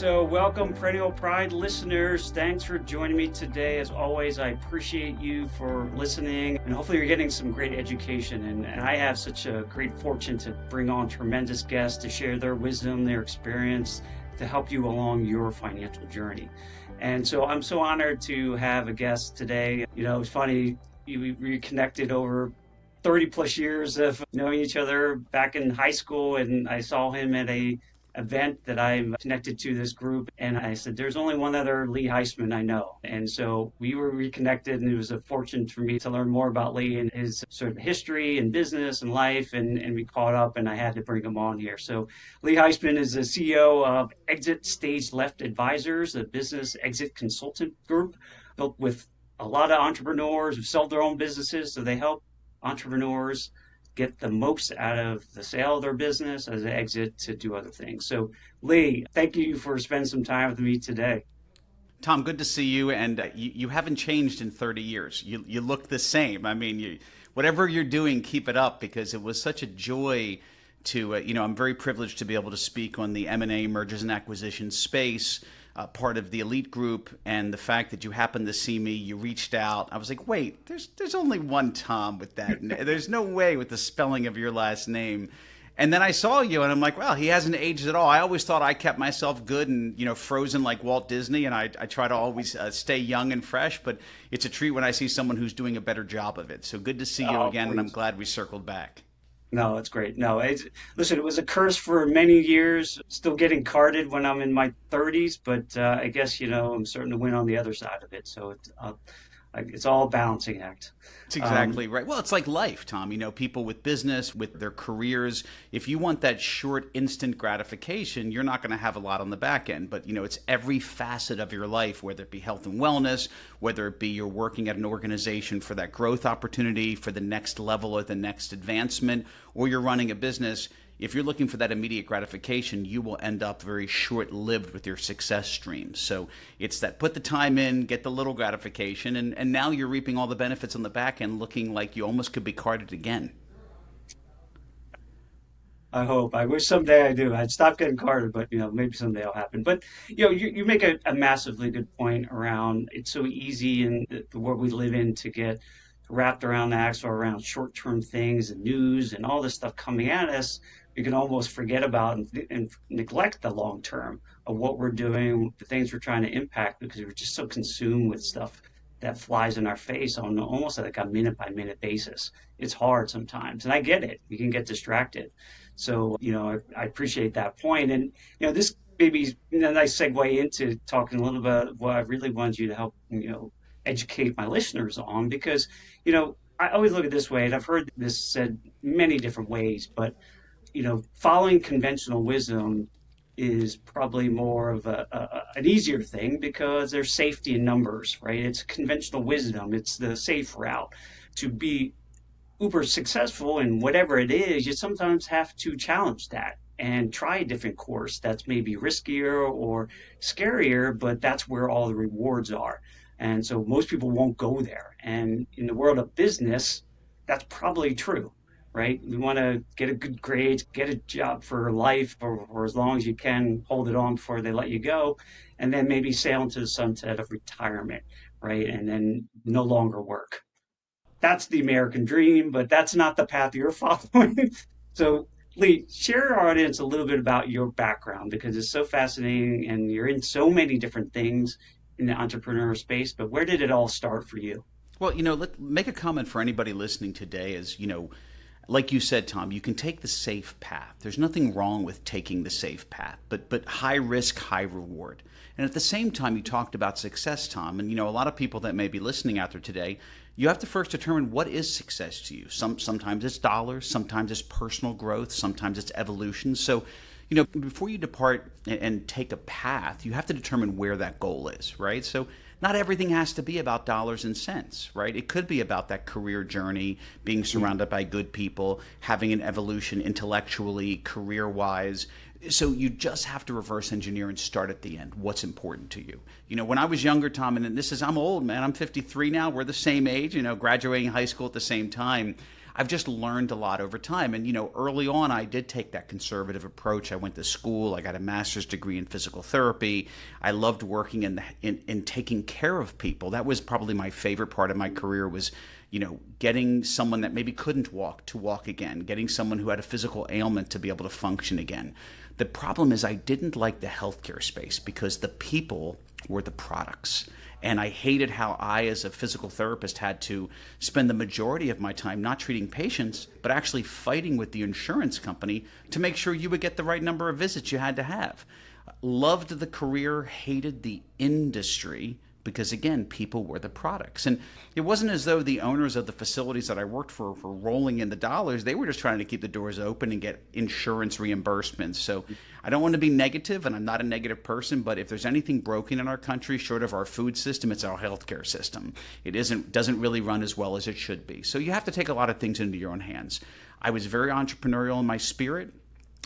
So, welcome, Perennial Pride listeners. Thanks for joining me today. As always, I appreciate you for listening, and hopefully, you're getting some great education. And I have such a great fortune to bring on tremendous guests to share their wisdom, their experience, to help you along your financial journey. And so, I'm so honored to have a guest today. It's funny, we reconnected over 30 plus years of knowing each other back in high school, and I saw him at a event that I'm connected to this group. And I said, there's only one other Lee Heisman I know. And so we were reconnected, and it was a fortune for me to learn more about Lee and his sort of history and business and life. And we caught up, and I had to bring him on here. So Lee Heisman is the CEO of Exit Stage Left Advisors, a business exit consultant group built with a lot of entrepreneurs who sell their own businesses. So they help entrepreneurs get the most out of the sale of their business as an exit to do other things. So, Lee, thank you for spending some time with me today. Tom, good to see you. And you haven't changed in 30 years. You look the same. I mean, whatever you're doing, keep it up, because it was such a joy to, I'm very privileged to be able to speak on the M&A, mergers and acquisitions space, part of the elite group. And the fact that you happened to see me, you reached out. I was like, wait, there's only one Tom with that. There's no way with the spelling of your last name. And then I saw you, and I'm like, well, he hasn't aged at all. I always thought I kept myself good and, frozen like Walt Disney, and I try to always stay young and fresh. But it's a treat when I see someone who's doing a better job of it. So good to see you again, Please. and I'm glad we circled back. No, it's great. No, listen, it was a curse for many years, still getting carded when I'm in my 30s, but I guess, I'm starting to win on the other side of it. So it's all a balancing act. That's exactly right. Well, it's like life, Tom. People with business, with their careers, if you want that short, instant gratification, you're not going to have a lot on the back end. But, it's every facet of your life, whether it be health and wellness, whether it be you're working at an organization for that growth opportunity, for the next level or the next advancement, or you're running a business. If you're looking for that immediate gratification, you will end up very short-lived with your success streams. So it's that put the time in, get the little gratification, and now you're reaping all the benefits on the back end, looking like you almost could be carded again. I hope. I wish someday I do. I'd stop getting carded, but maybe someday it'll happen. But you make a massively good point around it's so easy in the world we live in to get wrapped around the axle around short-term things and news and all this stuff coming at us. You can almost forget about and neglect the long term of what we're doing, the things we're trying to impact, because we're just so consumed with stuff that flies in our face on almost like a minute by minute basis. It's hard sometimes, and I get it. You can get distracted. So, I appreciate that point. And, this maybe is a nice segue into talking a little bit about what I really wanted you to help, educate my listeners on, because, I always look at it this way, and I've heard this said many different ways, but following conventional wisdom is probably more of an easier thing because there's safety in numbers, right? It's conventional wisdom. It's the safe route. To be uber successful in whatever it is, you sometimes have to challenge that and try a different course that's maybe riskier or scarier, but that's where all the rewards are. And so most people won't go there. And in the world of business, that's probably true, right? You want to get a good grade, get a job for life or as long as you can, hold it on before they let you go, and then maybe sail into the sunset of retirement, right? And then no longer work. That's the American dream, but that's not the path you're following. So, Lee, share our audience a little bit about your background because it's so fascinating and you're in so many different things in the entrepreneur space. But where did it all start for you? Well, let's make a comment for anybody listening today is, like you said, Tom, you can take the safe path. There's nothing wrong with taking the safe path, but high risk, high reward. And at the same time, you talked about success, Tom. And, a lot of people that may be listening out there today, you have to first determine what is success to you. Sometimes it's dollars, sometimes it's personal growth, sometimes it's evolution. So, before you depart and take a path, you have to determine where that goal is, right? So not everything has to be about dollars and cents, right? It could be about that career journey, being surrounded by good people, having an evolution intellectually, career-wise. So you just have to reverse engineer and start at the end. What's important to you? When I was younger, Tom, and I'm old, man. I'm 53 now. We're the same age, graduating high school at the same time. I've just learned a lot over time. And, early on, I did take that conservative approach. I went to school. I got a master's degree in physical therapy. I loved working in taking care of people. That was probably my favorite part of my career was, getting someone that maybe couldn't walk to walk again, getting someone who had a physical ailment to be able to function again. The problem is I didn't like the healthcare space because the people were the products. And I hated how I, as a physical therapist, had to spend the majority of my time not treating patients, but actually fighting with the insurance company to make sure you would get the right number of visits you had to have. Loved the career, hated the industry, because again, people were the products. And it wasn't as though the owners of the facilities that I worked for were rolling in the dollars. They were just trying to keep the doors open and get insurance reimbursements. So I don't want to be negative, and I'm not a negative person, but if there's anything broken in our country, short of our food system, it's our healthcare system. It doesn't really run as well as it should be. So you have to take a lot of things into your own hands. I was very entrepreneurial in my spirit.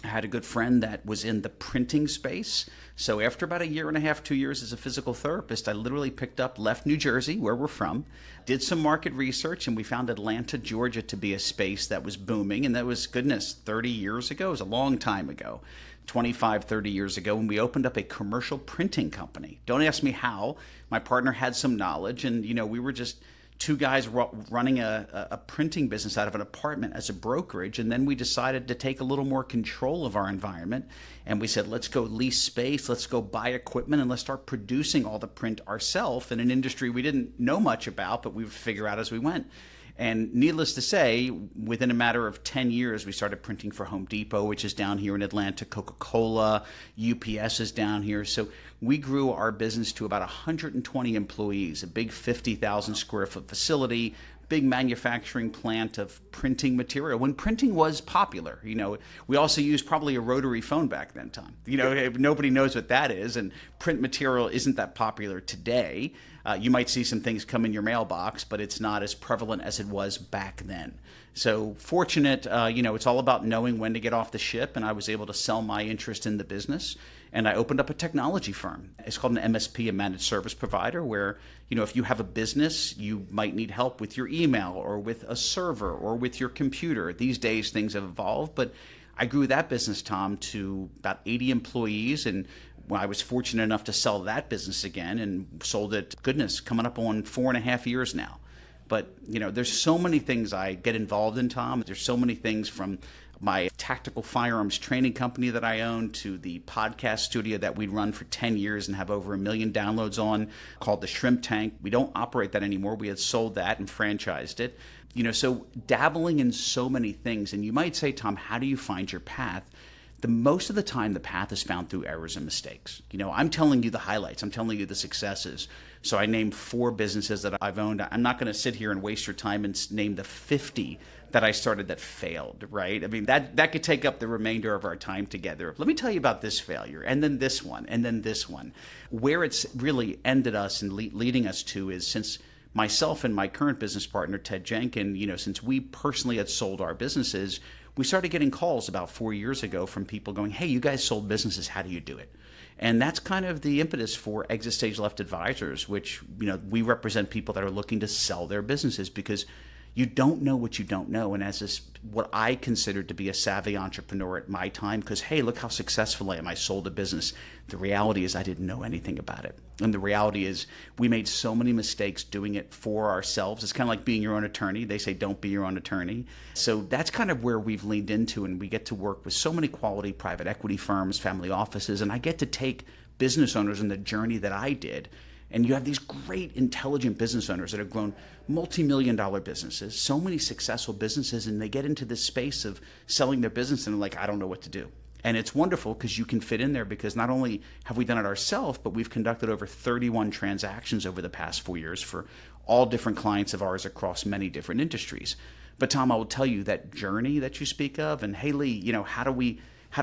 I had a good friend that was in the printing space. So after about a year and a half, 2 years as a physical therapist, I literally left New Jersey, where we're from, did some market research, and we found Atlanta, Georgia to be a space that was booming. And that was, 30 years ago. It was a long time ago, 25, 30 years ago, when we opened up a commercial printing company. Don't ask me how. My partner had some knowledge, and, we were just two guys running a printing business out of an apartment as a brokerage. And then we decided to take a little more control of our environment. And we said, let's go lease space, let's go buy equipment, and let's start producing all the print ourselves in an industry we didn't know much about, but we would figure out as we went. And needless to say, within a matter of 10 years, we started printing for Home Depot, which is down here in Atlanta, Coca-Cola, UPS is down here. So we grew our business to about 120 employees, a big 50,000 square foot facility, big manufacturing plant of printing material when printing was popular. We also used probably a rotary phone back then, Tom. Nobody knows what that is, and print material isn't that popular today. You might see some things come in your mailbox, but it's not as prevalent as it was back then. So fortunate, it's all about knowing when to get off the ship, and I was able to sell my interest in the business. And I opened up a technology firm. It's called an MSP, a managed service provider, where, if you have a business, you might need help with your email or with a server or with your computer. These days, things have evolved, but I grew that business, Tom, to about 80 employees, and I was fortunate enough to sell that business again and sold it, coming up on 4.5 years now. But, there's so many things I get involved in, Tom. There's so many things, from my tactical firearms training company that I own to the podcast studio that we run for 10 years and have over 1 million downloads on, called the Shrimp Tank. We don't operate that anymore. We had sold that and franchised it. So dabbling in so many things. And you might say, Tom, how do you find your path? Most of the time, the path is found through errors and mistakes. I'm telling you the highlights. I'm telling you the successes. So I named 4 businesses that I've owned. I'm not going to sit here and waste your time and name the 50 that I started that failed, right? I mean, that could take up the remainder of our time together. Let me tell you about this failure, and then this one, and then this one. Where it's really ended us and leading us to is, since myself and my current business partner, Ted Jenkin, since we personally had sold our businesses, we started getting calls about 4 years ago from people going, hey, you guys sold businesses, how do you do it? And that's kind of the impetus for Exit Stage Left Advisors, which, we represent people that are looking to sell their businesses, because you don't know what you don't know. And as what I considered to be a savvy entrepreneur at my time, because, hey, look how successful I am. I sold a business. The reality is I didn't know anything about it. And the reality is we made so many mistakes doing it for ourselves. It's kind of like being your own attorney. They say don't be your own attorney. So that's kind of where we've leaned into, and we get to work with so many quality private equity firms, family offices, and I get to take business owners in the journey that I did. And you have these great, intelligent business owners that have grown multi-million-dollar businesses, so many successful businesses, and they get into this space of selling their business and they're like, I don't know what to do. And it's wonderful because you can fit in there, because not only have we done it ourselves, but we've conducted over 31 transactions over the past 4 years for all different clients of ours across many different industries. But Tom, I will tell you, that journey that you speak of, and hey Lee, how do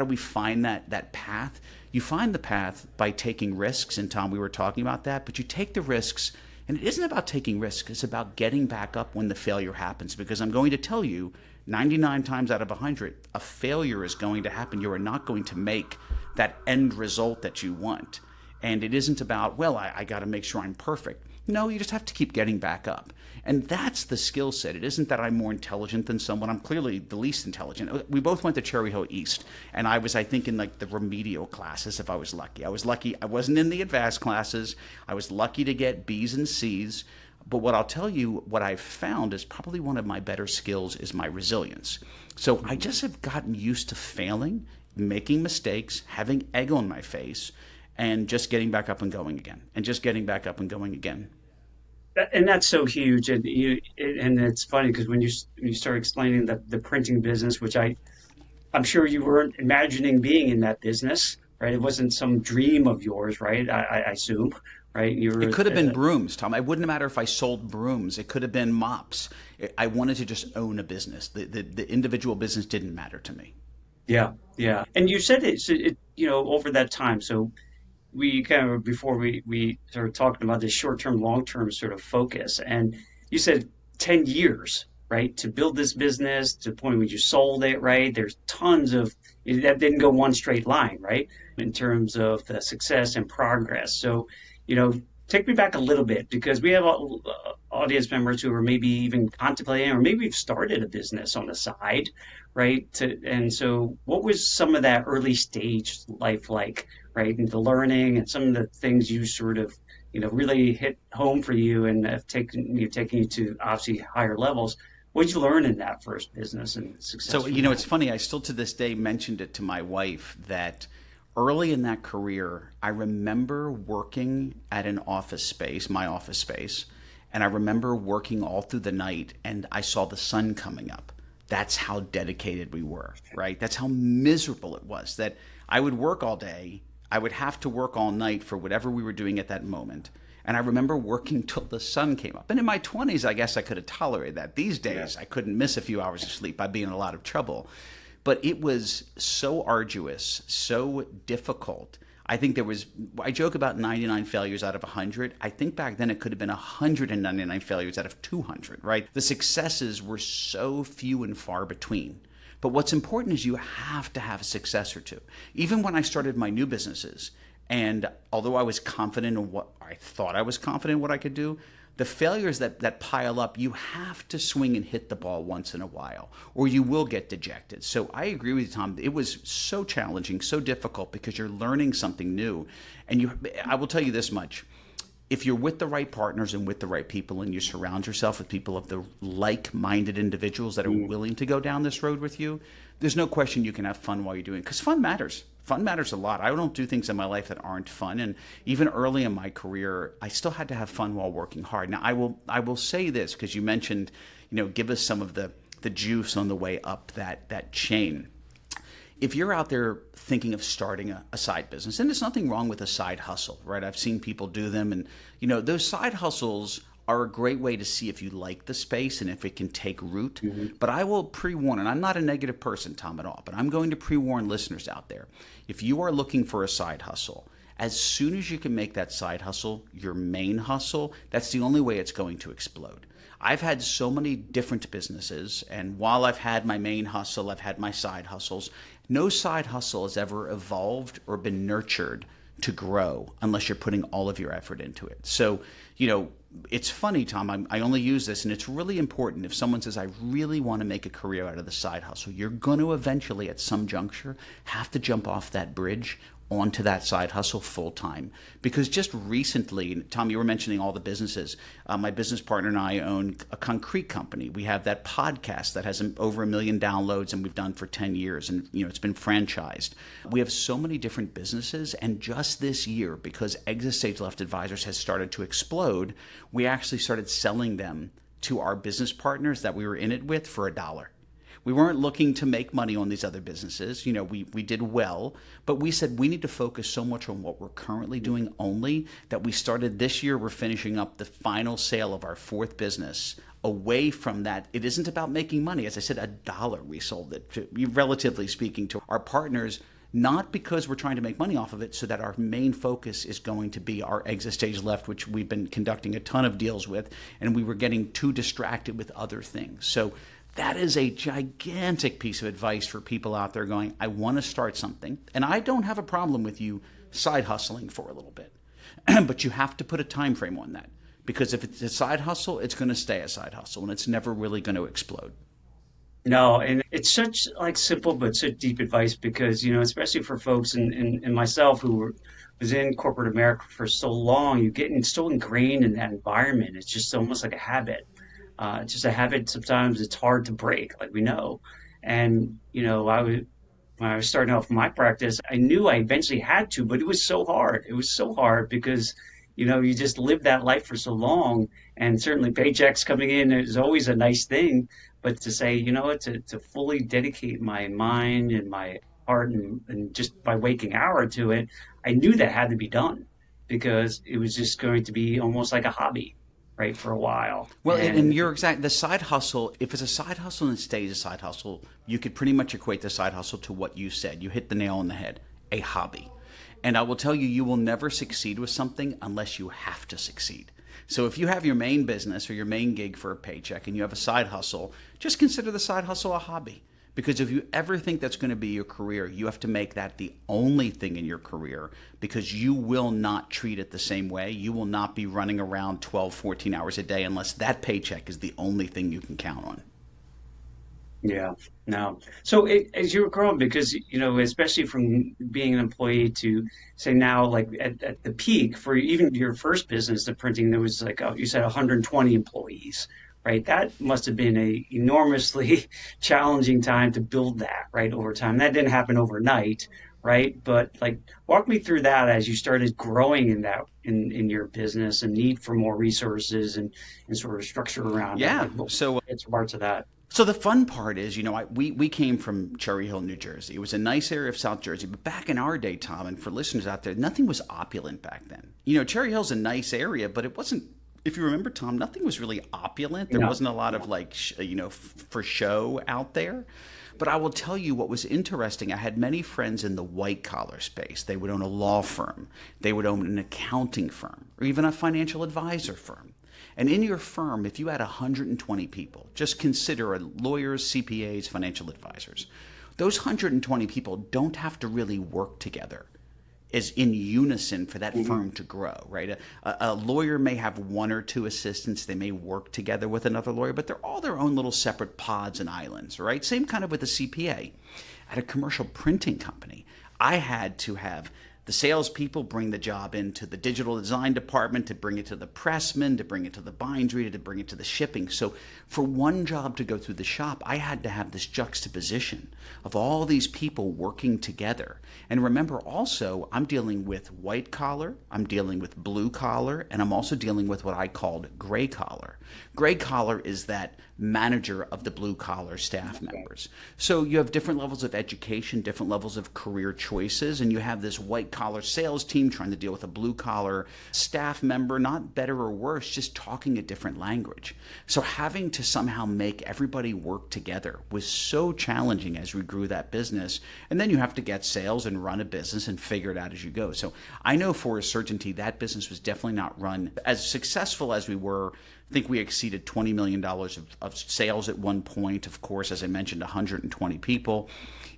we find that path? You find the path by taking risks, and Tom, we were talking about that, but you take the risks, and it isn't about taking risks, it's about getting back up when the failure happens, because I'm going to tell you, 99 times out of 100, a failure is going to happen. You are not going to make that end result that you want. And it isn't about, well, I got to make sure I'm perfect. No, you just have to keep getting back up. And that's the skill set. It isn't that I'm more intelligent than someone. I'm clearly the least intelligent. We both went to Cherry Hill East, and I was, I think, in like the remedial classes if I was lucky. I was lucky. I wasn't in the advanced classes. I was lucky to get B's and C's. But what I'll tell you, what I've found is probably one of my better skills is my resilience. So I just have gotten used to failing, making mistakes, having egg on my face, and just getting back up and going again, and just getting back up and going again. And that's so huge. And it's funny because when you start explaining the printing business, which I'm sure you weren't imagining being in that business, right? It wasn't some dream of yours, right? I assume, right? You It were, could have been brooms, Tom. It wouldn't matter if I sold brooms. It could have been mops. I wanted to just own a business. The individual business didn't matter to me. yeah, yeah. And you said over that time. So we kind of before we started talking about this short term, long term sort of focus, and you said 10 years, right, to build this business to the point where you sold it, right? There's tons of that didn't go one straight line, right, in terms of the success and progress. So, take me back a little bit because we have audience members who are maybe even contemplating, or maybe we've started a business on the side, right? And so, what was some of that early stage life like, right? And the learning and some of the things you sort of, really hit home for you and have taken you to obviously higher levels. What did you learn in that first business and success So, from that? it's funny. I still to this day mentioned it to my wife that early in that career, I remember working at an office space, my office space, and I remember working all through the night and I saw the sun coming up. That's how dedicated we were, right? That's how miserable it was that I would work all day. I would have to work all night for whatever we were doing at that moment. And I remember working till the sun came up. And in my 20s, I guess I could have tolerated that. These Yeah. days, I couldn't miss a few hours of sleep. I'd be in a lot of trouble. But it was so arduous, so difficult. I joke about 99 failures out of 100. I think back then it could have been 199 failures out of 200, right? The successes were so few and far between. But what's important is you have to have a successor too. Even when I started my new businesses, and although I was confident in what I thought I was confident in what I could do, the failures that pile up, you have to swing and hit the ball once in a while, or you will get dejected. So I agree with you, Tom. It was so challenging, so difficult because you're learning something new. And I will tell you this much. If you're with the right partners and with the right people and you surround yourself with people of the like-minded individuals that are willing to go down this road with you, there's no question you can have fun while you're doing it because fun matters. Fun matters a lot. I don't do things in my life that aren't fun. And even early in my career, I still had to have fun while working hard. Now, I will say this because you mentioned, give us some of the juice on the way up that chain. If you're out there thinking of starting a side business, and there's nothing wrong with a side hustle, right? I've seen people do them, and those side hustles are a great way to see if you like the space and if it can take root. But I will pre-warn, and I'm not a negative person, Tom, at all, but I'm going to pre-warn listeners out there. If you are looking for a side hustle, as soon as you can make that side hustle your main hustle, that's the only way it's going to explode. I've had so many different businesses, and while I've had my main hustle, I've had my side hustles. No side hustle has ever evolved or been nurtured to grow unless you're putting all of your effort into it. So, it's funny, Tom, I only use this, and it's really important. If someone says, I really want to make a career out of the side hustle, you're going to eventually, at some juncture, have to jump off that bridge onto that side hustle full time. Because just recently, Tom, you were mentioning all the businesses. My business partner and I own a concrete company. We have that podcast that has over 1 million downloads and we've done for 10 years. And, it's been franchised. We have so many different businesses. And just this year, because Exit Stage Left Advisors has started to explode, we actually started selling them to our business partners that we were in it with for $1. We weren't looking to make money on these other businesses. We did well, but we said we need to focus so much on what we're currently doing only that we started this year. We're finishing up the final sale of our 4th business away from that. It isn't about making money. As I said, $1 we sold it to, relatively speaking, to our partners, not because we're trying to make money off of it, so that our main focus is going to be our Exit Stage Left, which we've been conducting a ton of deals with, and we were getting too distracted with other things. So that is a gigantic piece of advice for people out there going, I want to start something. And I don't have a problem with you side hustling for a little bit. But you have to put a time frame on that. Because if it's a side hustle, it's going to stay a side hustle and it's never really going to explode. No, and it's such like simple but such deep advice because, especially for folks and myself was in corporate America for so long, you get so ingrained in that environment. It's just almost like a habit. It's just a habit. Sometimes it's hard to break, like we know. And, when I was starting off my practice, I knew I eventually had to, but it was so hard. It was so hard because, you just live that life for so long, and certainly paychecks coming in is always a nice thing. But to say, what, to fully dedicate my mind and my heart and just by waking hour to it, I knew that had to be done because it was just going to be almost like a hobby, right, for a while. Well, and you're exact. The side hustle, if it's a side hustle and it stays a side hustle, you could pretty much equate the side hustle to what you said. You hit the nail on the head, a hobby. And I will tell you, you will never succeed with something unless you have to succeed. So if you have your main business or your main gig for a paycheck and you have a side hustle, just consider the side hustle a hobby. Because if you ever think that's going to be your career, you have to make that the only thing in your career because you will not treat it the same way. You will not be running around 12, 14 hours a day unless that paycheck is the only thing you can count on. Yeah, no. So as you were growing, because especially from being an employee to say now, like at the peak for even your first business, the printing, there was like you said 120 employees, right? That must have been a enormously challenging time to build that, right, over time. That didn't happen overnight, right? But like, walk me through that as you started growing in that in your business and need for more resources and sort of structure around it. Yeah. Like, what So it's parts of that. So the fun part is, we came from Cherry Hill, New Jersey. It was a nice area of South Jersey, but back in our day, Tom, and for listeners out there, nothing was opulent back then. Cherry Hill's a nice area, but it wasn't. If you remember, Tom, nothing was really opulent. There No. wasn't a lot of like, for show out there. But I will tell you what was interesting. I had many friends in the white collar space. They would own a law firm, they would own an accounting firm, or even a financial advisor firm. And in your firm, if you had 120 people, just consider lawyers, CPAs, financial advisors. Those 120 people don't have to really work together as in unison for that Mhm. firm to grow, right? A lawyer may have one or two assistants. They may work together with another lawyer, but they're all their own little separate pods and islands, right? Same kind of with a CPA. At a commercial printing company, I had to have the salespeople bring the job into the digital design department, to bring it to the pressman, to bring it to the bindery, to bring it to the shipping. So for one job to go through the shop, I had to have this juxtaposition of all these people working together. And remember also, I'm dealing with white collar, I'm dealing with blue collar, and I'm also dealing with what I called gray collar. Gray collar is that manager of the blue collar staff members. So you have different levels of education, different levels of career choices, and you have this white collar sales team trying to deal with a blue collar staff member, not better or worse, just talking a different language. So having to somehow make everybody work together was so challenging as we grew that business. And then you have to get sales and run a business and figure it out as you go. So I know for a certainty that business was definitely not run as successful as we were. I think we exceeded $20 million of sales at one point. Of course, as I mentioned, 120 people.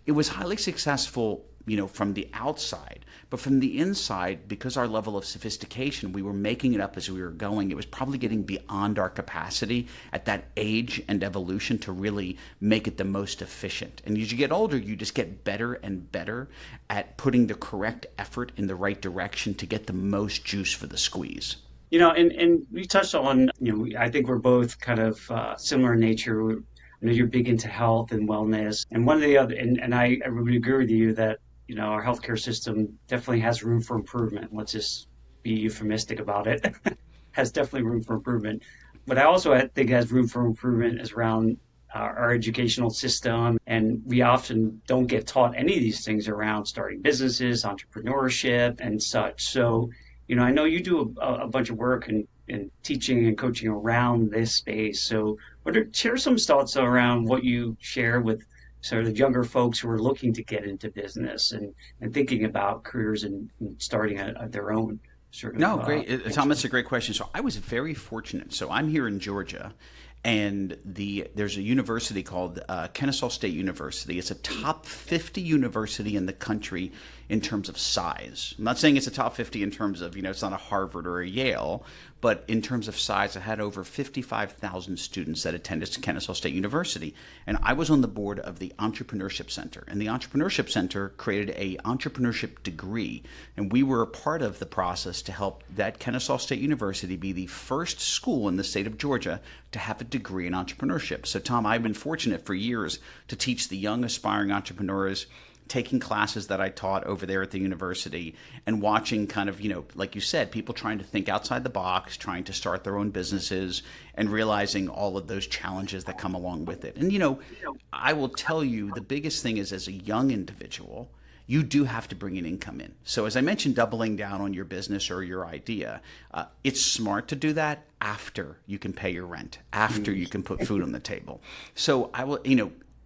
It was highly successful, from the outside. But from the inside, because our level of sophistication, we were making it up as we were going. It was probably getting beyond our capacity at that age and evolution to really make it the most efficient. And as you get older, you just get better and better at putting the correct effort in the right direction to get the most juice for the squeeze. And we touched on, I think we're both kind of similar in nature. I know you're big into health and wellness. And one of the other, and I would agree with you that, our healthcare system definitely has room for improvement. Let's just be euphemistic about it. Has definitely room for improvement. But I also think has room for improvement is around our educational system. And we often don't get taught any of these things around starting businesses, entrepreneurship, and such. So, I know you do a bunch of work in teaching and coaching around this space. So, share some thoughts around what you share with sort of younger folks who are looking to get into business and thinking about careers and starting their own sort of No, great. Tom, venture. that's a great question. So I was very fortunate. So I'm here in Georgia, and there's a university called Kennesaw State University. It's a top 50 university in the country in terms of size. I'm not saying it's a top 50 in terms of, it's not a Harvard or a Yale, but in terms of size, it had over 55,000 students that attended Kennesaw State University. And I was on the board of the Entrepreneurship Center. And the Entrepreneurship Center created a entrepreneurship degree. And we were a part of the process to help that Kennesaw State University be the first school in the state of Georgia to have a degree in entrepreneurship. So Tom, I've been fortunate for years to teach the young aspiring entrepreneurs, taking classes that I taught over there at the university and watching kind of, like you said, people trying to think outside the box, trying to start their own businesses and realizing all of those challenges that come along with it. And, I will tell you the biggest thing is as a young individual, you do have to bring an income in. So as I mentioned, doubling down on your business or your idea, it's smart to do that after you can pay your rent, after you can put food on the table. So I will,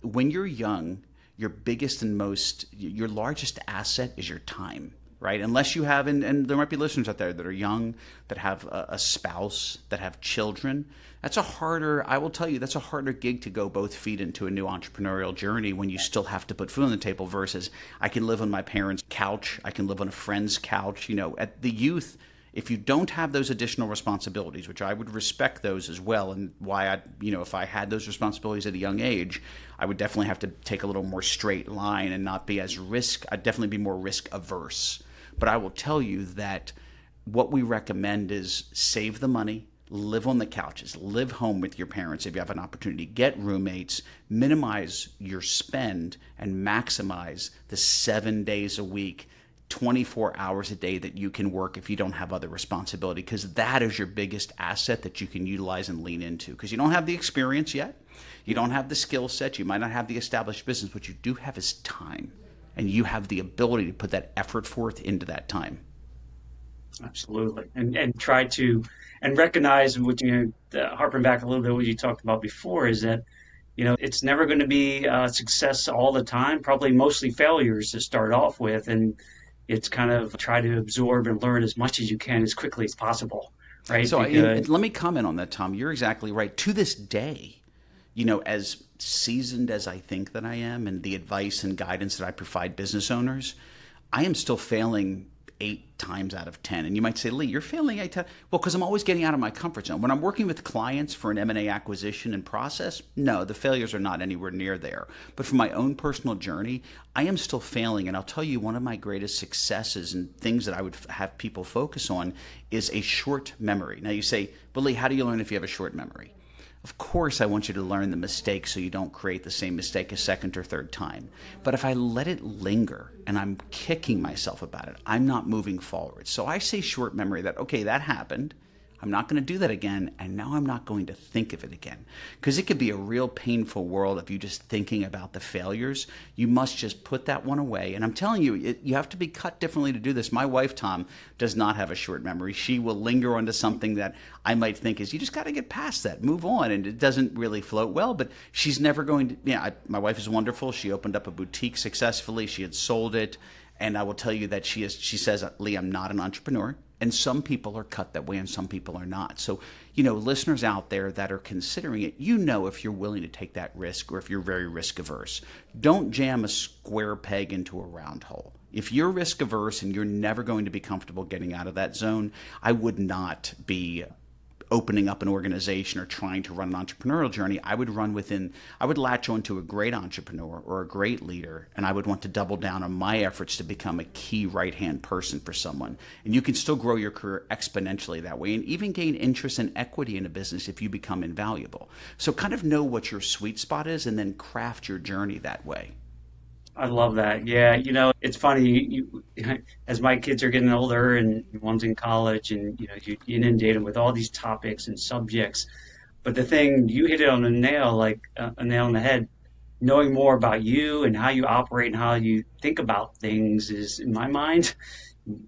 when you're young, your biggest and your largest asset is your time, right? Unless you have, and there might be listeners out there that are young, that have a spouse, that have children. I will tell you, that's a harder gig to go both feet into a new entrepreneurial journey when you still have to put food on the table versus I can live on my parents' couch, I can live on a friend's couch. At the youth, if you don't have those additional responsibilities, which I would respect those as well, and why if I had those responsibilities at a young age, I would definitely have to take a little more straight line and not be I'd definitely be more risk averse. But I will tell you that what we recommend is save the money, live on the couches, live home with your parents if you have an opportunity, get roommates, minimize your spend, and maximize the 7 days a week, 24 hours a day that you can work if you don't have other responsibility, because that is your biggest asset that you can utilize and lean into, because you don't have the experience yet. You don't have the skill set. You might not have the established business. What you do have is time, and you have the ability to put that effort forth into that time. Absolutely. And try to, and recognize what, harping back a little bit what you talked about before is that, it's never going to be success all the time, probably mostly failures to start off with. And it's kind of try to absorb and learn as much as you can as quickly as possible, right? So let me comment on that, Tom. You're exactly right. To this day, as seasoned as I think that I am and the advice and guidance that I provide business owners, I am still failing 8 times out of 10. And you might say, Lee, you're failing 8 times. Well, because I'm always getting out of my comfort zone. When I'm working with clients for an M&A acquisition and process, no, the failures are not anywhere near there. But for my own personal journey, I am still failing. And I'll tell you, one of my greatest successes and things that I would have people focus on is a short memory. Now you say, but Lee, how do you learn if you have a short memory? Of course, I want you to learn the mistake so you don't create the same mistake a second or third time. But if I let it linger and I'm kicking myself about it, I'm not moving forward. So I say short memory that, okay, that happened. I'm not going to do that again, and now I'm not going to think of it again. Because it could be a real painful world if you're just thinking about the failures. You must just put that one away. And I'm telling you, you have to be cut differently to do this. My wife, Tom, does not have a short memory. She will linger onto something that I might think is, you just got to get past that, move on. And it doesn't really float well, but she's never going to, my wife is wonderful. She opened up a boutique successfully. She had sold it. And I will tell you that she says, Lee, I'm not an entrepreneur. And some people are cut that way and some people are not. So, listeners out there that are considering it, if you're willing to take that risk or if you're very risk averse. Don't jam a square peg into a round hole. If you're risk averse and you're never going to be comfortable getting out of that zone, I would not be opening up an organization or trying to run an entrepreneurial journey. I would latch onto a great entrepreneur or a great leader, and I would want to double down on my efforts to become a key right-hand person for someone. And you can still grow your career exponentially that way and even gain interest and equity in a business if you become invaluable. So kind of know what your sweet spot is and then craft your journey that way. I love that. Yeah, it's funny. As my kids are getting older, and one's in college, and you inundate them with all these topics and subjects. But the thing you hit it on the nail, like a nail on the head. Knowing more about you and how you operate and how you think about things is, in my mind,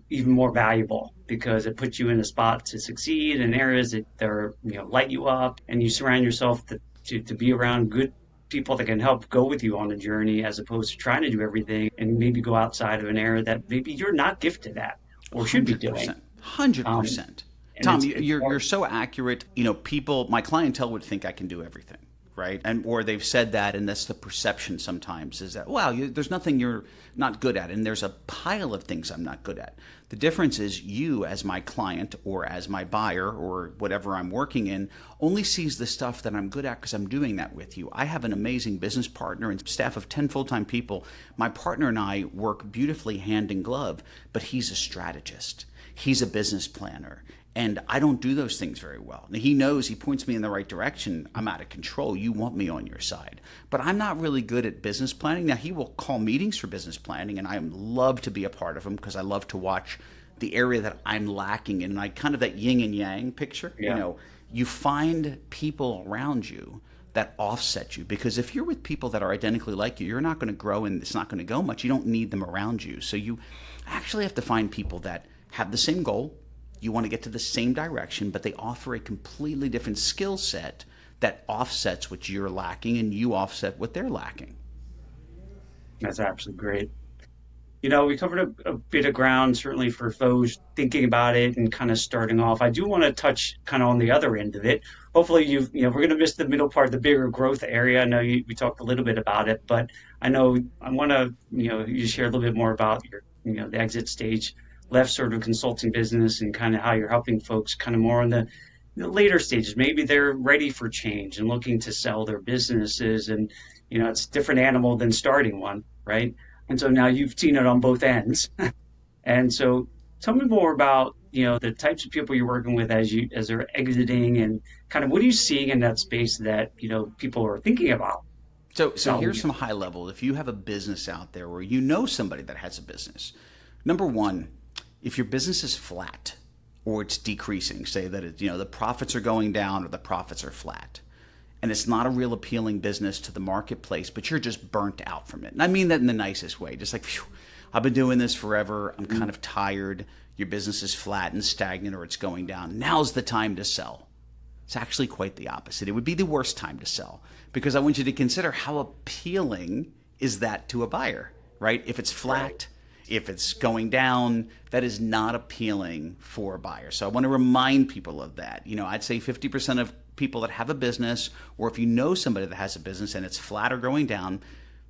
even more valuable because it puts you in a spot to succeed in areas that light you up, and you surround yourself to be around good people that can help go with you on the journey as opposed to trying to do everything and maybe go outside of an area that maybe you're not gifted at or should be doing. 100%. And Tom, it's you're hard. so accurate. You know, people, my clientele would think I can do everything, right? And or they've said that, and that's the perception sometimes is that wow, there's nothing you're not good at, and there's a pile of things I'm not good at. The difference is you, as my client or as my buyer or whatever I'm working in, only sees the stuff that I'm good at because I'm doing that with you. I have an amazing business partner and staff of 10 full-time people. My partner and I work beautifully hand in glove, but he's a strategist. He's a business planner. And I don't do those things very well. Now, he knows, he points me in the right direction. I'm out of control. You want me on your side. But I'm not really good at business planning. Now, he will call meetings for business planning, and I love to be a part of them because I love to watch the area that I'm lacking in. And I kind of that yin and yang picture, you Yeah. know, you find people around you that offset you because if you're with people that are identically like you're not going to grow and it's not going to go much. You don't need them around you. So you actually have to find people that have the same goal. You want to get to the same direction, but they offer a completely different skill set that offsets what you're lacking and you offset what they're lacking. That's absolutely great. We covered a bit of ground, certainly for those thinking about it and kind of starting off. I do want to touch kind of on the other end of it. Hopefully, we're going to miss the middle part, the bigger growth area. I know we talked a little bit about it, but I know I want to, you share a little bit more about the exit stage, left sort of consulting business and kind of how you're helping folks kind of more on the later stages. Maybe they're ready for change and looking to sell their businesses, and it's a different animal than starting one, right? And so now you've seen it on both ends. And so tell me more about, the types of people you're working with as they're exiting and kind of what are you seeing in that space that, people are thinking about So selling here's it. some high level. If you have a business out there or you know somebody that has a business, number one, if your business is flat or it's decreasing, say that the profits are going down or the profits are flat, and it's not a real appealing business to the marketplace, but you're just burnt out from it. And I mean that in the nicest way, just like, phew, I've been doing this forever. I'm kind of tired. Your business is flat and stagnant or it's going down. Now's the time to sell. It's actually quite the opposite. It would be the worst time to sell because I want you to consider how appealing is that to a buyer, right? If it's Right. flat, if it's going down, that is not appealing for a buyer. So I want to remind people of that. I'd say 50% of people that have a business, or if you know somebody that has a business and it's flat or going down,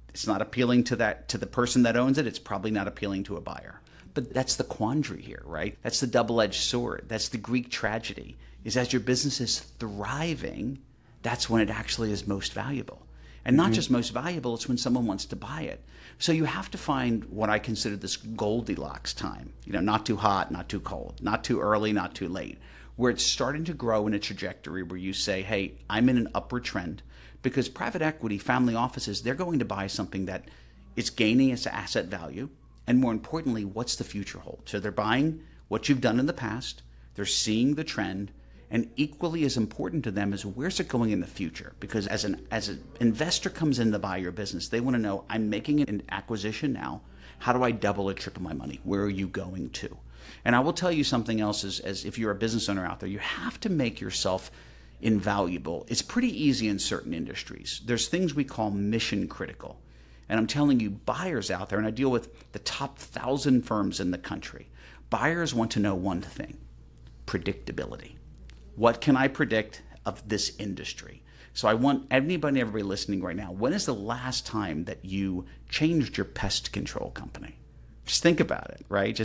it's not appealing to the person that owns it. It's probably not appealing to a buyer. But that's the quandary here, right? That's the double-edged sword. That's the Greek tragedy. Is as your business is thriving, that's when it actually is most valuable. And not Hmm. just most valuable, it's when someone wants to buy it. So you have to find what I consider this Goldilocks time. Not too hot, not too cold, not too early, not too late, where it's starting to grow in a trajectory where you say, hey, I'm in an upward trend. Because private equity, family offices, they're going to buy something that is gaining its asset value. And more importantly, what's the future hold? So they're buying what you've done in the past, they're seeing the trend, and equally as important to them is where's it going in the future? Because as an investor comes in to buy your business, they want to know, I'm making an acquisition now. How do I double or triple my money? Where are you going to? And I will tell you something else as if you're a business owner out there, you have to make yourself invaluable. It's pretty easy in certain industries. There's things we call mission critical. And I'm telling you, buyers out there, and I deal with the top 1,000 firms in the country, buyers want to know one thing: predictability. What can I predict of this industry? So I want everybody listening right now, when is the last time that you changed your pest control company? Just think about it, right?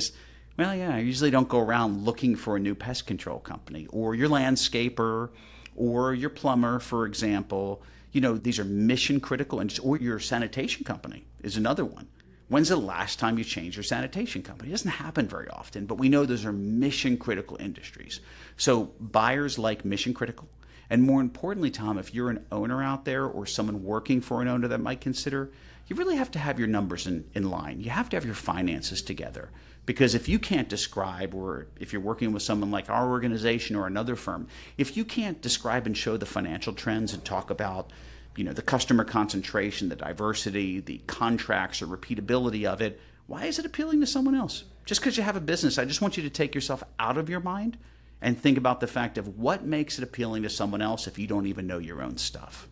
Well, yeah, I usually don't go around looking for a new pest control company, or your landscaper or your plumber, for example. These are mission critical, or your sanitation company is another one. When's the last time you changed your sanitation company? It doesn't happen very often, but we know those are mission critical industries. So buyers like mission critical. And more importantly, Tom, if you're an owner out there or someone working for an owner that might consider, you really have to have your numbers in line. You have to have your finances together. Because if you can't describe, or if you're working with someone like our organization or another firm, if you can't describe and show the financial trends and talk about the customer concentration, the diversity, the contracts or repeatability of it, why is it appealing to someone else? Just because you have a business, I just want you to take yourself out of your mind and think about the fact of what makes it appealing to someone else if you don't even know your own stuff.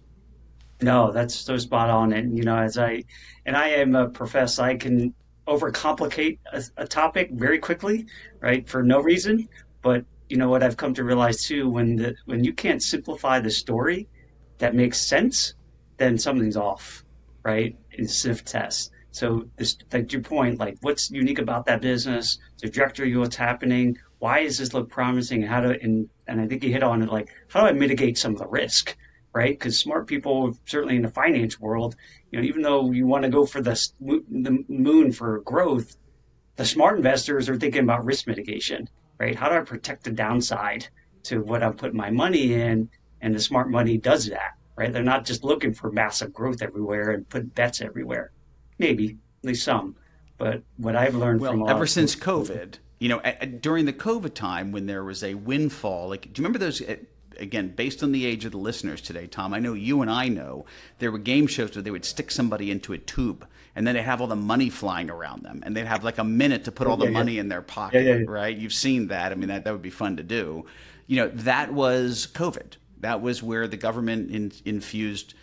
No, that's so spot on. And, I am a professor, I can overcomplicate a topic very quickly, right? For no reason. But, what I've come to realize too, when you can't simplify the story that makes sense, then something's off, right? In sniff tests. So this, like to your point, like what's unique about that business, the trajectory, what's happening, why does this look promising? How to, and I think you hit on it, like how do I mitigate some of the risk, right? Because smart people, certainly in the finance world, even though you want to go for the moon for growth, the smart investors are thinking about risk mitigation, right? How do I protect the downside to what I'm putting my money in? And the smart money does that, right? They're not just looking for massive growth everywhere and put bets everywhere. Maybe, at least some. But what I've learned from Well, a lot ever of, since COVID, during the COVID time when there was a windfall, like, do you remember those? Again, based on the age of the listeners today, Tom, I know you and I know there were game shows where they would stick somebody into a tube and then they'd have all the money flying around them and they'd have like a minute to put all the yeah, yeah, money in their yeah, pocket, yeah, right? You've seen that. I mean, that would be fun to do. That was COVID. That was where the government infused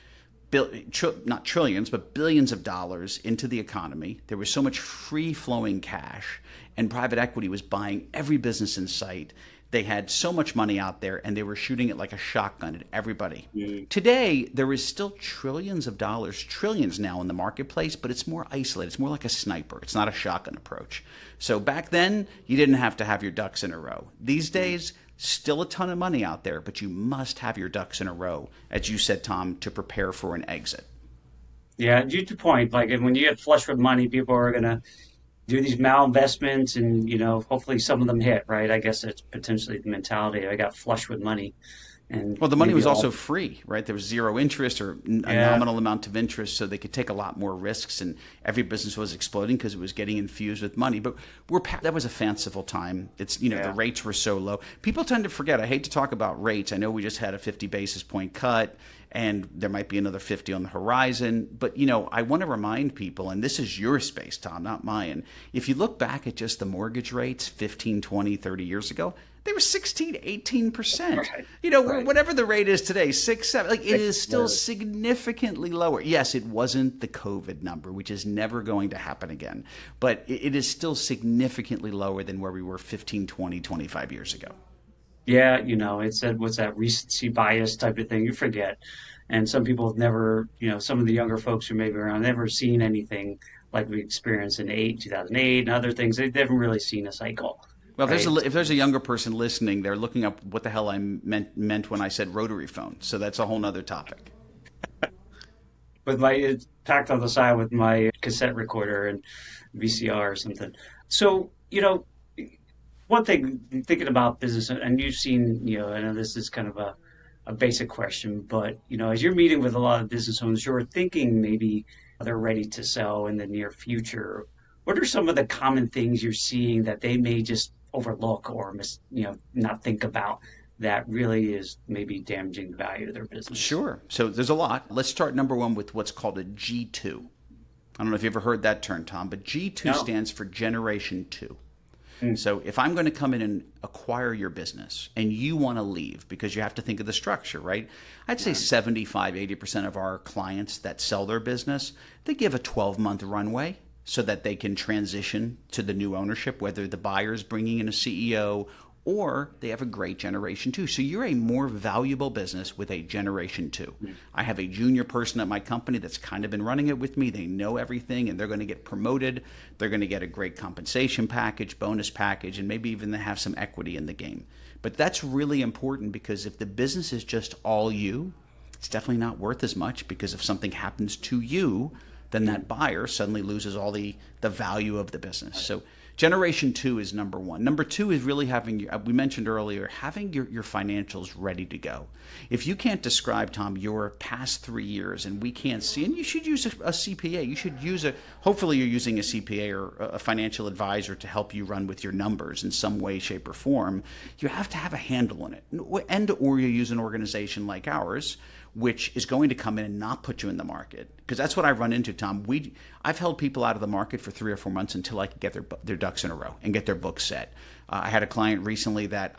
not trillions, but billions of dollars into the economy. There was so much free flowing cash, and private equity was buying every business in sight. They had so much money out there, and they were shooting it like a shotgun at everybody. yeah. Today, there is still trillions of dollars, trillions now in the marketplace, but it's more isolated. It's more like a sniper. It's not a shotgun approach. So back then, you didn't have to have your ducks in a row. These days, still a ton of money out there, but you must have your ducks in a row, as you said, Tom, to prepare for an exit. Yeah, due to point, like when you get flush with money, people are gonna do these malinvestments, and hopefully some of them hit, right? I guess it's potentially the mentality. I got flush with money, and Well, the money maybe was also all, free, right? There was zero interest or a yeah, nominal amount of interest, so they could take a lot more risks, and every business was exploding because it was getting infused with money. But that was a fanciful time. The yeah, rates were so low. People tend to forget. I hate to talk about rates. I know we just had a 50 basis point cut, and there might be another 50 on the horizon. But I want to remind people, and this is your space, Tom, not mine. If you look back at just the mortgage rates 15, 20, 30 years ago, they were 16 to 18%. right, right. Whatever the rate is today, 6, 7, like it is still Well, significantly lower. Yes, it wasn't the COVID number, which is never going to happen again, but it is still significantly lower than where we were 15, 20, 25 years ago. yeah, it's that what's that recency bias type of thing. You forget, and some people have never, some of the younger folks who may be around, never seen anything like we experienced in 2008, and other things. They haven't really seen a cycle, Well, right? if there's a younger person listening, they're looking up what the hell I meant when I said rotary phone. So that's a whole nother topic. With my it's packed on the side with my cassette recorder and VCR or something. So, one thing thinking about business, and you've seen, I know this is kind of a basic question, but as you're meeting with a lot of business owners who are thinking maybe they're ready to sell in the near future, what are some of the common things you're seeing that they may just overlook or not think about that really is maybe damaging the value of their business? Sure. So there's a lot. Let's start number one with what's called a G2. I don't know if you ever heard that term, Tom, but G2 No. stands for Generation 2. Mm. So if I'm going to come in and acquire your business and you want to leave, because you have to think of the structure, right? I'd say 75, 80% of our clients that sell their business, they give a 12-month runway so that they can transition to the new ownership, whether the buyer's bringing in a CEO or they have a great generation 2. So you're a more valuable business with a generation 2. I have a junior person at my company that's kind of been running it with me. They know everything and they're going to get promoted. They're going to get a great compensation package, bonus package, and maybe even they have some equity in the game. But that's really important because if the business is just all you, it's definitely not worth as much, because if something happens to you, then that buyer suddenly loses all the value of the business. So Generation 2 is number one. Number 2 is really having, we mentioned earlier, having your financials ready to go. If you can't describe, Tom, your past 3 years and we can't see, and you should use a CPA. You should use hopefully you're using a CPA or a financial advisor to help you run with your numbers in some way, shape, or form. You have to have a handle on it. Or you use an organization like ours, which is going to come in and not put you in the market. Because that's what I run into, Tom. I've held people out of the market for 3 or 4 months until I could get their ducks in a row and get their books set. I had a client recently that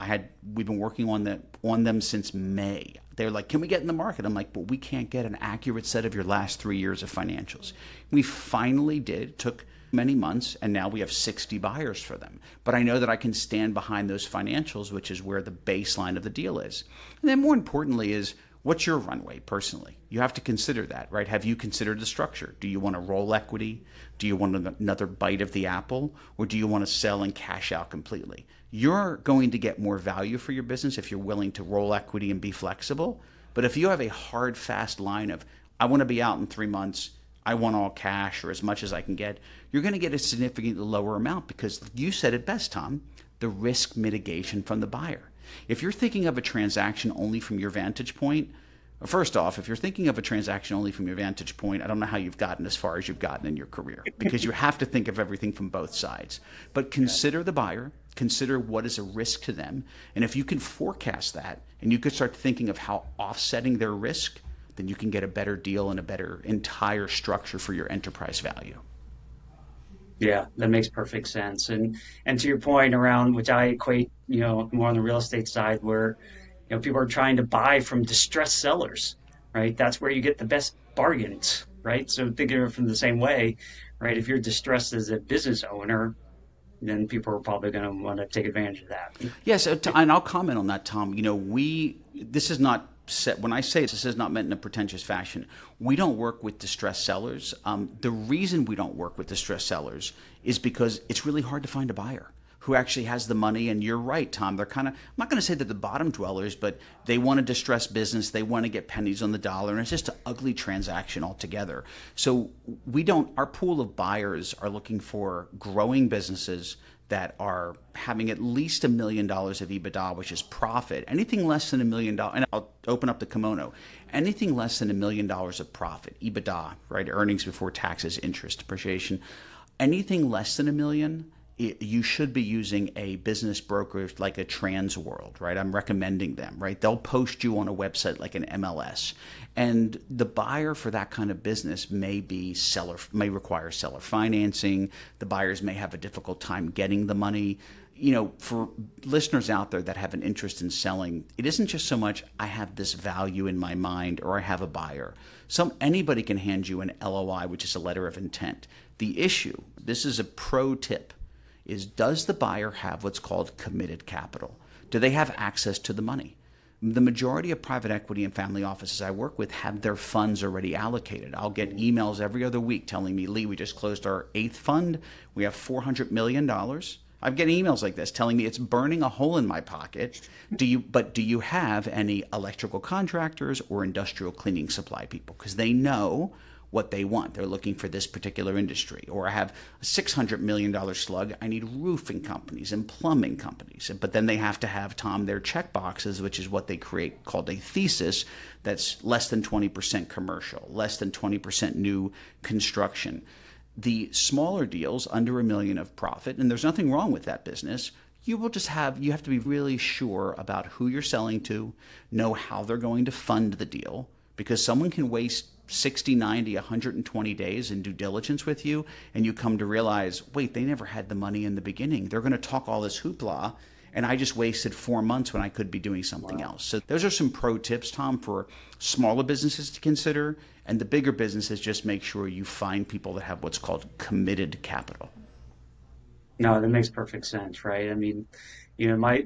we've been working on them since May. They're like, can we get in the market? I'm like, but we can't get an accurate set of your last 3 years of financials. We finally did. It took many months, and now we have 60 buyers for them. But I know that I can stand behind those financials, which is where the baseline of the deal is. And then more importantly is, what's your runway personally? You have to consider that, right? Have you considered the structure? Do you want to roll equity? Do you want another bite of the apple? Or do you want to sell and cash out completely? You're going to get more value for your business if you're willing to roll equity and be flexible. But if you have a hard, fast line of, I want to be out in 3 months, I want all cash or as much as I can get, you're going to get a significantly lower amount because you said it best, Tom, the risk mitigation from the buyer. If you're thinking of a transaction only from your vantage point, first off, if you're thinking of a transaction only from your vantage point, I don't know how you've gotten as far as you've gotten in your career because you have to think of everything from both sides. But consider the buyer, consider what is a risk to them. And if you can forecast that and you could start thinking of how offsetting their risk, then you can get a better deal and a better entire structure for your enterprise value. Yeah, that makes perfect sense. And to your point around, which I equate, more on the real estate side, where people are trying to buy from distressed sellers, right? That's where you get the best bargains, right? So thinking of it from the same way, right? If you're distressed as a business owner, then people are probably going to want to take advantage of that. Yes, and I'll comment on that, Tom. This is not set, when I say this is not meant in a pretentious fashion. We don't work with distressed sellers. The reason we don't work with distressed sellers is because it's really hard to find a buyer who actually has the money. And you're right, Tom. They're kind of, I'm not going to say that the bottom dwellers, but they want a distressed business. They want to get pennies on the dollar. And it's just an ugly transaction altogether. So our pool of buyers are looking for growing businesses that are having at least $1 million of EBITDA, which is profit. Anything less than $1 million, and I'll open up the kimono, anything less than $1 million of profit, EBITDA, right? Earnings before taxes, interest, depreciation. Anything less than $1 million, you should be using a business broker like a Transworld, right? I'm recommending them, right? They'll post you on a website like an MLS. And the buyer for that kind of business may require seller financing. The buyers may have a difficult time getting the money. For listeners out there that have an interest in selling, it isn't just so much I have this value in my mind or I have a buyer. Anybody can hand you an LOI, which is a letter of intent. The issue, this is a pro tip, is does the buyer have what's called committed capital? Do they have access to the money? The majority of private equity and family offices I work with have their funds already allocated. I'll get emails every other week telling me, Lee, we just closed our 8th fund. We have $400 million. I'm getting emails like this telling me it's burning a hole in my pocket. Do you have any electrical contractors or industrial cleaning supply people? Because they know what they want. They're looking for this particular industry. Or I have a $600 million slug. I need roofing companies and plumbing companies. But then they have to have, Tom, their check boxes, which is what they create called a thesis that's less than 20% commercial, less than 20% new construction. The smaller deals under $1 million of profit, and there's nothing wrong with that business, you have to be really sure about who you're selling to, know how they're going to fund the deal, because someone can waste 60, 90, 120 days in due diligence with you, and you come to realize, wait, they never had the money in the beginning. They're going to talk all this hoopla, and I just wasted 4 months when I could be doing something else. So those are some pro tips, Tom, for smaller businesses to consider, and the bigger businesses, just make sure you find people that have what's called committed capital. No, that makes perfect sense, right? I mean, my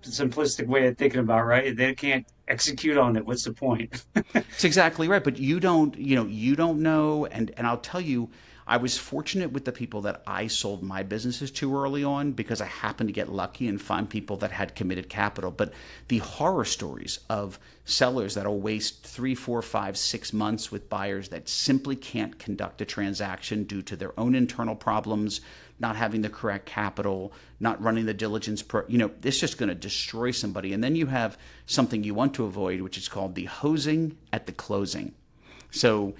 simplistic way of thinking about, right? They can't execute on it. What's the point? It's exactly right. But you don't know. And I'll tell you, I was fortunate with the people that I sold my businesses to early on because I happened to get lucky and find people that had committed capital. But the horror stories of sellers that'll waste 3, 4, 5, 6 months with buyers that simply can't conduct a transaction due to their own internal problems, not having the correct capital, not running the diligence, it's just going to destroy somebody. And then you have something you want to avoid, which is called the hosing at the closing. So,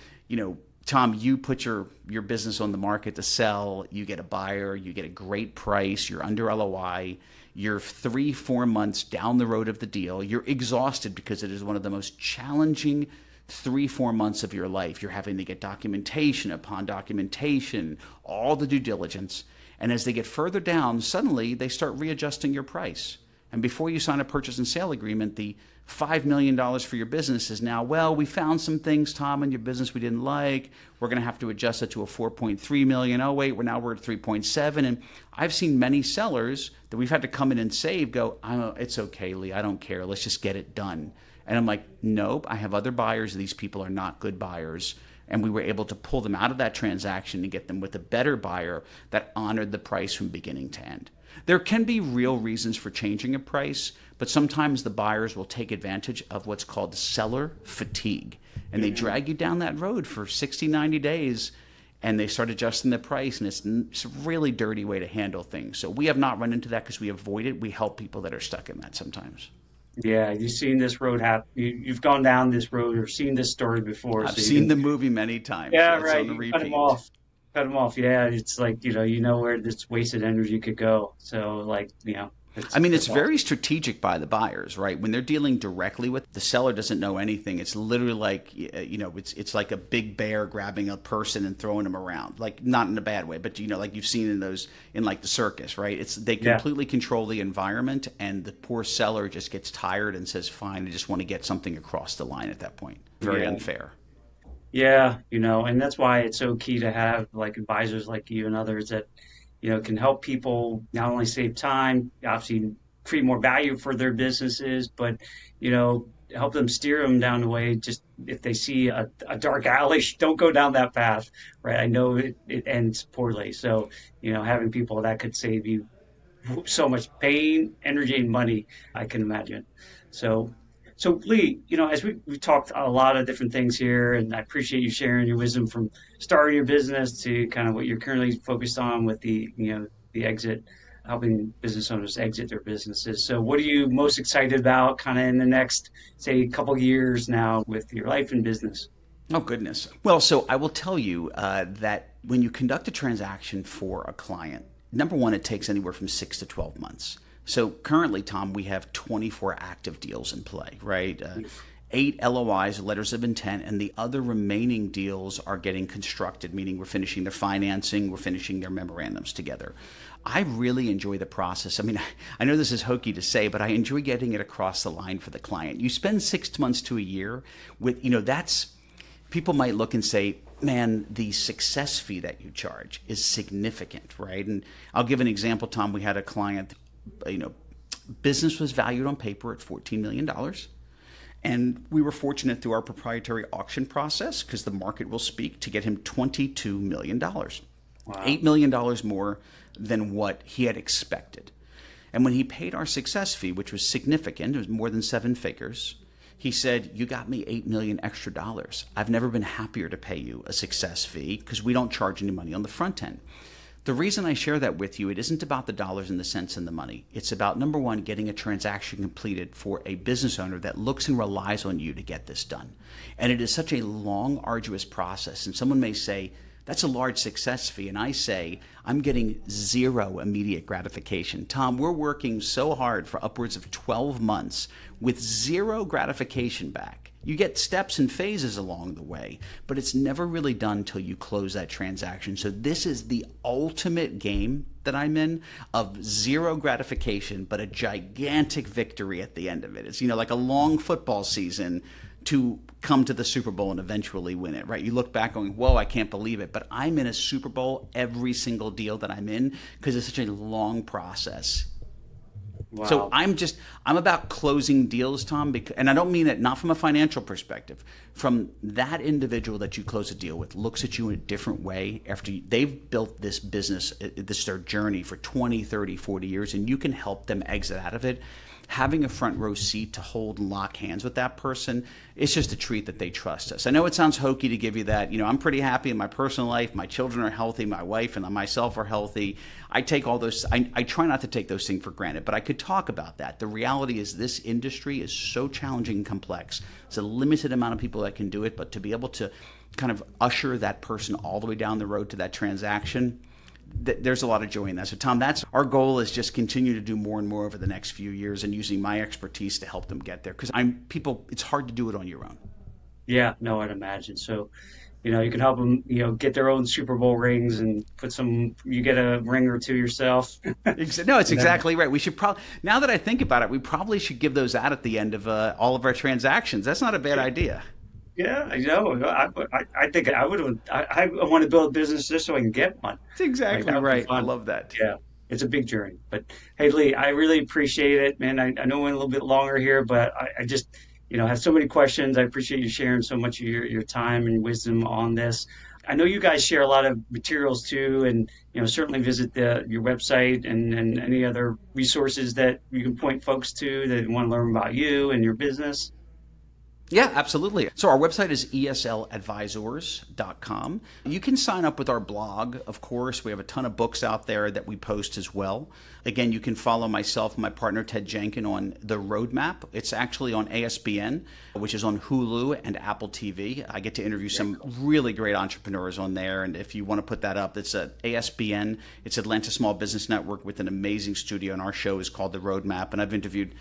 Tom, you put your business on the market to sell, you get a buyer, you get a great price, you're under LOI, you're 3, 4 months down the road of the deal, you're exhausted because it is one of the most challenging 3, 4 months of your life. You're having to get documentation upon documentation, all the due diligence. And as they get further down, suddenly they start readjusting your price. And before you sign a purchase and sale agreement, the $5 million for your business is now, well, we found some things, Tom, in your business we didn't like. We're going to have to adjust it to a 4.3 million. Oh, wait, we're at 3.7. And I've seen many sellers that we've had to come in and save go, oh, it's okay, Lee, I don't care. Let's just get it done. And I'm like, nope, I have other buyers. These people are not good buyers. And we were able to pull them out of that transaction and get them with a better buyer that honored the price from beginning to end. There can be real reasons for changing a price, but sometimes the buyers will take advantage of what's called seller fatigue. And they drag you down that road for 60, 90 days, and they start adjusting the price, and it's a really dirty way to handle things. So we have not run into that because we avoid it. We help people that are stuck in that sometimes. Yeah, you've seen this road happen. You've gone down this road or seen this story before. I've So seen the movie many times. yeah, It's right. on the You cut them repeat. off. Cut them off. Yeah, it's like, you know where this wasted energy could go. So like, I mean, it's it's awesome. very strategic by the buyers, right? When they're dealing directly with the seller, doesn't know anything. It's literally like, it's like a big bear grabbing a person and throwing them around, like not in a bad way, but like you've seen in those in like the circus, right? They Yeah, completely control the environment, and the poor seller just gets tired and says, "Fine, I just want to get something across the line." At that point, very yeah, unfair. yeah. And that's why it's so key to have like advisors like you and others that can help people not only save time, obviously create more value for their businesses, but help them steer them down the way. Just if they see a dark alley, don't go down that path, right? I know it ends poorly, so having people that could save you so much pain, energy, and money, I can imagine. So, so Lee, as we talked a lot of different things here, and I appreciate you sharing your wisdom from starting your business to kind of what you're currently focused on with the exit, helping business owners exit their businesses. So, what are you most excited about, kind of in the next, say, couple years now with your life and business? Oh, goodness. Well, so I will tell you that when you conduct a transaction for a client, number one, it takes anywhere from 6 to 12 months. So currently, Tom, we have 24 active deals in play, right? 8 LOIs, letters of intent, and the other remaining deals are getting constructed, meaning we're finishing their financing, we're finishing their memorandums together. I really enjoy the process. I mean, I know this is hokey to say, but I enjoy getting it across the line for the client. You spend 6 months to a year with, that's people might look and say, man, the success fee that you charge is significant, right? And I'll give an example, Tom. We had a client, business was valued on paper at $14 million. And we were fortunate through our proprietary auction process, because the market will speak, to get him $22 million, Wow. $8 million more than what he had expected. And when he paid our success fee, which was significant, it was more than 7 figures, he said, "You got me $8 million extra dollars. I've never been happier to pay you a success fee, because we don't charge any money on the front end." The reason I share that with you, it isn't about the dollars and the cents and the money. It's about, number one, getting a transaction completed for a business owner that looks and relies on you to get this done. And it is such a long, arduous process. And someone may say, that's a large success fee. And I say, I'm getting zero immediate gratification. Tom, we're working so hard for upwards of 12 months with zero gratification back. You get steps and phases along the way, but it's never really done until you close that transaction. So this is the ultimate game that I'm in, of zero gratification, but a gigantic victory at the end of it. It's, like a long football season to come to the Super Bowl and eventually win it, right? You look back going, whoa, I can't believe it. But I'm in a Super Bowl every single deal that I'm in, because it's such a long process. So Wow. I'm about closing deals, Tom, and I don't mean it not from a financial perspective. From that individual that you close a deal with looks at you in a different way after they've built this business, this is their journey for 20, 30, 40 years, and you can help them exit out of it. Having a front row seat to hold and lock hands with that person, it's just a treat that they trust us. I know it sounds hokey to give you that. I'm pretty happy in my personal life. My children are healthy. My wife and myself are healthy. I take all those. I try not to take those things for granted, but I could talk about that. The reality is this industry is so challenging and complex. It's a limited amount of people that can do it, but to be able to kind of usher that person all the way down the road to that transaction, there's a lot of joy in that. So Tom, that's our goal, is just continue to do more and more over the next few years, and using my expertise to help them get there. Because it's hard to do it on your own. Yeah, no, I'd imagine. So, You can help them, get their own Super Bowl rings and you get a ring or two yourself. No, it's And then, exactly right. We should probably, now that I think about it, we probably should give those out at the end of all of our transactions. That's not a bad idea. yeah, I think I would, I want to build a business just so I can get one. That's Like that exactly would be right. I fun. love that. Yeah, it's a big journey. But hey, Lee, I really appreciate it, man. I know we went a little bit longer here, but I just, have so many questions. I appreciate you sharing so much of your time and wisdom on this. I know you guys share a lot of materials too, and certainly visit your website and any other resources that you can point folks to that want to learn about you and your business. Yeah, absolutely. So our website is esladvisors.com. You can sign up with our blog, of course. We have a ton of books out there that we post as well. Again, you can follow myself and my partner Ted Jenkin on The Roadmap. It's actually on ASBN, which is on Hulu and Apple TV. I get to interview some really great entrepreneurs on there. And if you want to put that up, it's at ASBN. It's Atlanta Small Business Network with an amazing studio. And our show is called The Roadmap. And I've interviewed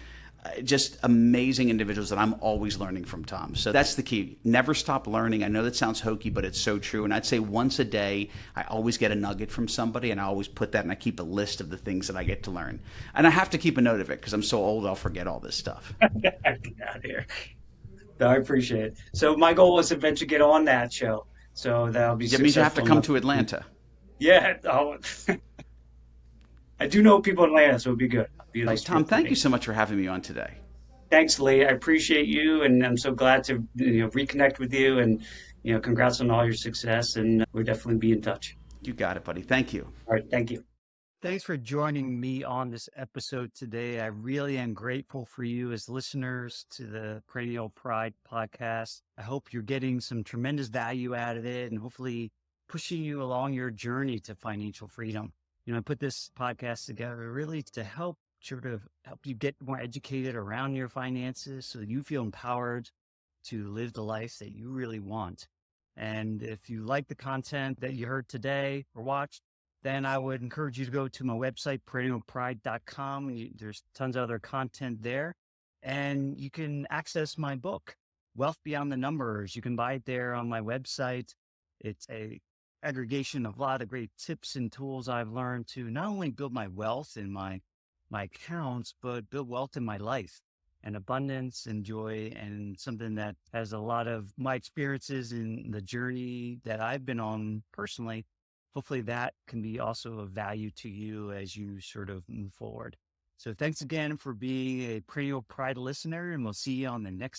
just amazing individuals that I'm always learning from, Tom. So that's the key. Never stop learning. I know that sounds hokey, but it's so true. And I'd say once a day, I always get a nugget from somebody, and I always put that, and I keep a list of the things that I get to learn. And I have to keep a note of it because I'm so old, I'll forget all this stuff. Get out of here. No, I appreciate it. So my goal was to eventually get on that show. So that'll be That means you have to successful come enough. to Atlanta. Yeah. I do know people in Atlanta, so it'd be good. It'd be a nice Tom, trip for thank you me. so much for having me on today. Thanks, Lee. I appreciate you, and I'm so glad to reconnect with you. And congrats on all your success. And we'll definitely be in touch. You got it, buddy. Thank you. All right. Thank you. Thanks for joining me on this episode today. I really am grateful for you as listeners to the Perennial Pride podcast. I hope you're getting some tremendous value out of it and hopefully pushing you along your journey to financial freedom. I put this podcast together really to help you get more educated around your finances so that you feel empowered to live the life that you really want. And if you like the content that you heard today or watched, then I would encourage you to go to my website, perennialpride.com. There's tons of other content there. And you can access my book, Wealth Beyond the Numbers. You can buy it there on my website. It's a aggregation of a lot of great tips and tools I've learned to not only build my wealth in my accounts, but build wealth in my life and abundance and joy, and something that has a lot of my experiences in the journey that I've been on personally. Hopefully that can be also of value to you as you sort of move forward. So thanks again for being a Perennial Pride listener, and we'll see you on the next